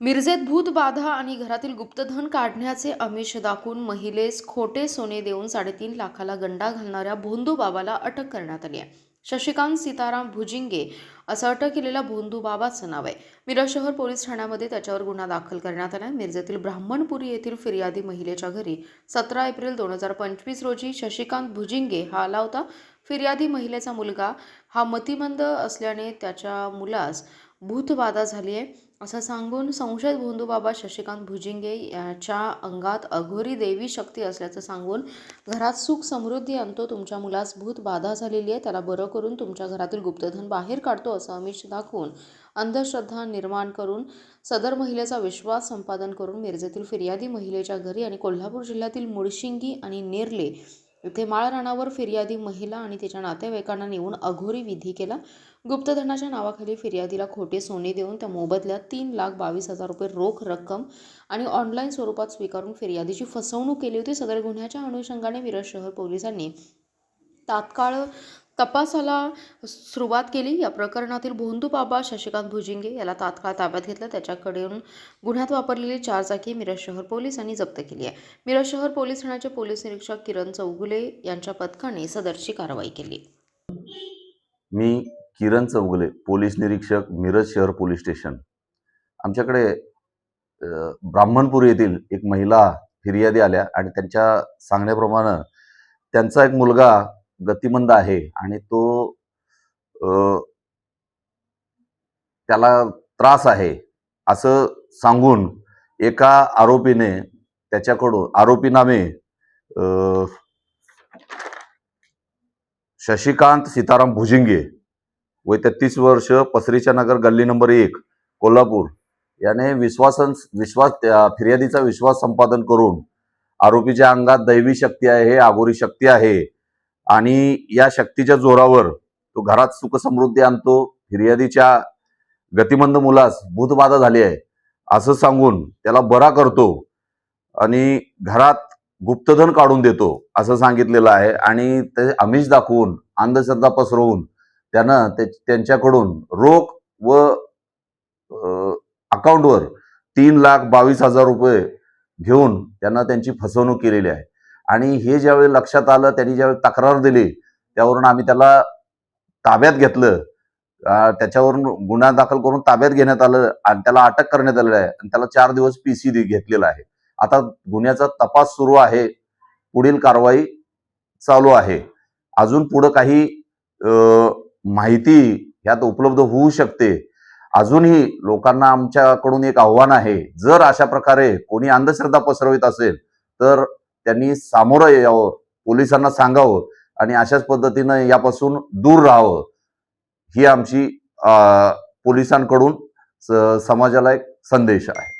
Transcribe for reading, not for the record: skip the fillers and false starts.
मिरजेत भूत बाधा आणि घरातील गुप्तधन काढण्याचे आमिष दाखवून महिलेस खोटे सोने देऊन 3.5 लाखाला गंडा घालणाऱ्या भोंदू बाबाला अटक करण्यात आली आहे. शशिकांत सीताराम भुजिंगे असं अटक केलेल्या भोंदू बाबाचं नाव आहे. मिरज शहर पोलीस ठाण्यामध्ये त्याच्यावर गुन्हा दाखल करण्यात आला आहे. मिरजेतील ब्राह्मणपुरी येथील फिर्यादी महिलेच्या घरी 17 एप्रिल 2025 रोजी शशिकांत भुजिंगे हा आला होता. फिर्यादी महिलेचा मुलगा हा मतिमंद असल्याने त्याच्या मुलास भूतबाधा झाली आहे असं सांगून संशयित भोंदूबाबा शशिकांत भुजिंगे याच्या अंगात अघोरी देवी शक्ती असल्याचं सांगून घरात सुख समृद्धी आणतो, तुमच्या मुलास भूत बाधा झालेली आहे, त्याला बरं करून तुमच्या घरातील गुप्तधन बाहेर काढतो असं आमिष दाखवून अंधश्रद्धा निर्माण करून सदर महिलेचा विश्वास संपादन करून मिरजेतील फिर्यादी महिलेच्या घरी आणि कोल्हापूर जिल्ह्यातील मुळशिंगी आणि नेरले इथे माळ रानावर फिर्यादी महिला आणि तिच्या नातेवाईकांना नेऊन अघोरी विधी केला. गुप्तधनाच्या नावाखाली फिर्यादीला खोटे सोने देऊन त्या मोबदल्यात 3,22,000 रुपये रोख रक्कम आणि ऑनलाईन स्वरूपात स्वीकारून फिर्यादीची फसवणूक केली होती. सदर गुन्ह्याच्या अनुषंगाने मिरज शहर पोलिसांनी तात्काळ तपासाला सुरुवात केली. या प्रकरणातील भोंदू बाबा शशिकांत भुजिंगे याला तात्काळ ताब्यात घेतलं. त्याच्याकडून गुन्ह्यात वापरलेली 4 चाकी मिरज शहर पोलिसांनी जप्त केली आहे. मिरज शहर पोलीस ठाण्याचे पोलीस निरीक्षक किरण चौगुले यांच्या पथकाने सदरची कारवाई केली. मी किरण चौगुले, पोलीस निरीक्षक, मिरज शहर पोलीस स्टेशन. आमच्याकडे ब्राह्मणपूर येथील एक महिला फिर्यादी आल्या आणि त्यांच्या सांगण्याप्रमाणे त्यांचा एक मुलगा गतिमंद आहे आणि तो त्याला त्रास आहे असं सांगून एका आरोपीने त्याच्याकडून आरोपी नामे शशिकांत सीताराम भुजिंगे वय 33 वर्ष, पसरीच्या नगर, गल्ली नंबर 1, कोल्हापूर याने फिर्यादीचा विश्वास संपादन करून आरोपीच्या अंगात दैवी शक्ती आहे, अघोरी शक्ती आहे आणि या शक्तीच्या जोरावर तो घरात सुख समृद्धी आणतो, फिर्यादीच्या गतिमंद मुलास भूतबाधा झाली आहे असं सांगून त्याला बरा करतो आणि घरात गुप्तधन काढून देतो असं सांगितलेलं आहे आणि ते आमिष दाखवून अंधश्रद्धा पसरवून त्यानं त्यांच्याकडून रोख व अकाउंटवर 3,22,000 रुपये घेऊन त्यांना त्यांची फसवणूक केलेली आहे. आणि हे ज्यावेळी लक्षात आलं, त्यांनी ज्यावेळी तक्रार दिली त्यावरून आम्ही त्याला ताब्यात घेतलं. त्याच्यावरून गुन्हा दाखल करून ताब्यात घेण्यात आलं आणि त्याला अटक करण्यात आलेली आहे आणि त्याला 4 दिवस PC घेतलेला आहे. आता गुन्ह्याचा तपास सुरू आहे, पुढील कारवाई चालू आहे. अजून पुढे काही माहिती यात उपलब्ध होऊ शकते. अजूनही लोकांना आमच्याकडून एक आव्हान आहे, जर अशा प्रकारे कोणी अंधश्रद्धा पसरवित असेल तर त्यांनी सामोरं यावं, पोलिसांना सांगावं आणि अशाच पद्धतीनं यापासून दूर राहावं ही आमची पोलिसांकडून समाजाला एक संदेश आहे.